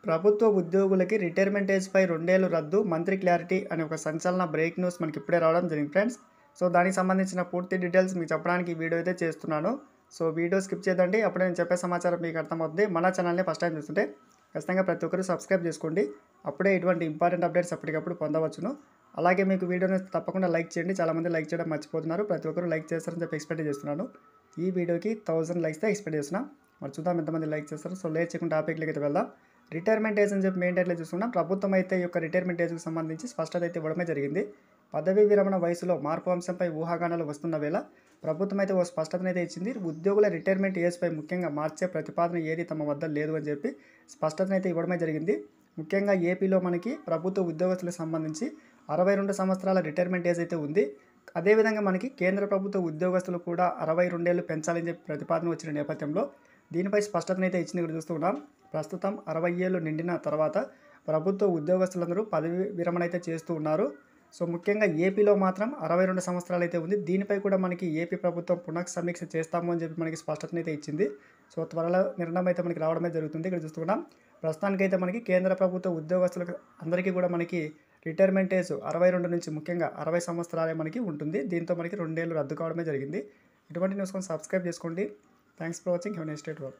ప్రభుత్వ ఉద్యోగులకి రిటైర్మెంట్ ఏజ్పై 2 ఏళ్లు రద్దు మంత్రి క్లారిటీ అనే ఒక సంచలన బ్రేక్ న్యూస్ మనకి ఇప్పుడే రావడం జరిగింది ఫ్రెండ్స్. సో దానికి సంబంధించిన పూర్తి డీటెయిల్స్ మీకు చెప్పడానికి ఈ వీడియో అయితే చేస్తున్నాను. సో వీడియో స్కిప్ చేయదండి, అప్పుడే నేను చెప్పే సమాచారం మీకు అర్థమవుతుంది. మన ఛానల్ని ఫస్ట్ టైం చూస్తుంటే ఖచ్చితంగా ప్రతి ఒక్కరు సబ్స్క్రైబ్ చేసుకోండి. అప్పుడే ఇటువంటి ఇంపార్టెంట్ అప్డేట్స్ అప్పటికప్పుడు పొందవచ్చును. అలాగే మీకు వీడియోని తప్పకుండా లైక్ చేయండి. చాలామంది లైక్ చేయడం మర్చిపోతున్నారు. ప్రతి ఒక్కరు లైక్ చేస్తారని చెప్పి ఎక్స్పెక్ట్ చేస్తున్నాను. ఈ వీడియోకి 1000 లైక్స్ ఎక్స్పెక్ట్ చేస్తున్నాం. మరి చూద్దాం ఎంతమంది లైక్ చేస్తారు. సో లేట్ చేయకుండా టాపిక్లోకి అయితే వెళ్దాం. రిటైర్మెంట్ ఏజ్ అని చెప్పి మెయిన్ టైటిల్ చూసుకున్నాం. ప్రభుత్వం అయితే ఈ యొక్క రిటైర్మెంట్ ఏజ్కి సంబంధించి స్పష్టత అయితే ఇవ్వడమే జరిగింది. పదవీ విరమణ వయసులో మార్పు అంశంపై ఊహాగానాలు వస్తున్న వేళ ప్రభుత్వం అయితే ఓ స్పష్టతనైతే ఇచ్చింది. ఉద్యోగుల రిటైర్మెంట్ ఏజ్పై ముఖ్యంగా మార్చే ప్రతిపాదన ఏది తమ వద్ద లేదు అని చెప్పి స్పష్టతనైతే ఇవ్వడమే జరిగింది. ముఖ్యంగా ఏపీలో మనకి ప్రభుత్వ ఉద్యోగస్తులకు సంబంధించి 62 సంవత్సరాల రిటైర్మెంట్ ఏజ్ అయితే ఉంది. అదేవిధంగా మనకి కేంద్ర ప్రభుత్వ ఉద్యోగస్తులు కూడా 62 ఏళ్ళు పెంచాలని చెప్పి ప్రతిపాదన వచ్చిన నేపథ్యంలో దీనిపై స్పష్టతనైతే ఇచ్చింది. ఇక్కడ చూస్తున్నాం. ప్రస్తుతం 60 ఏళ్ళు నిండిన తర్వాత ప్రభుత్వ ఉద్యోగస్తులందరూ పదవి విరమణ అయితే చేస్తూ ఉన్నారు. సో ముఖ్యంగా ఏపీలో మాత్రం 62 సంవత్సరాలు అయితే ఉంది. దీనిపై కూడా మనకి ఏపీ ప్రభుత్వం పునఃసమీక్ష చేస్తాము అని చెప్పి మనకి స్పష్టతనైతే ఇచ్చింది. సో త్వరలో నిర్ణయం అయితే మనకి రావడమే జరుగుతుంది. ఇక్కడ చూస్తున్నాం. ప్రస్తుతానికైతే మనకి కేంద్ర ప్రభుత్వ ఉద్యోగస్తులకు అందరికీ కూడా మనకి రిటైర్మెంట్ ఏజ్ 62 నుంచి ముఖ్యంగా 60 సంవత్సరాలే మనకి ఉంటుంది. దీంతో మనకి 2 ఏళ్ళు రద్దు కావడమే జరిగింది. ఇటువంటి న్యూస్ కోసం సబ్స్క్రైబ్ చేసుకోండి. Thanks for watching. Have a nice day to all.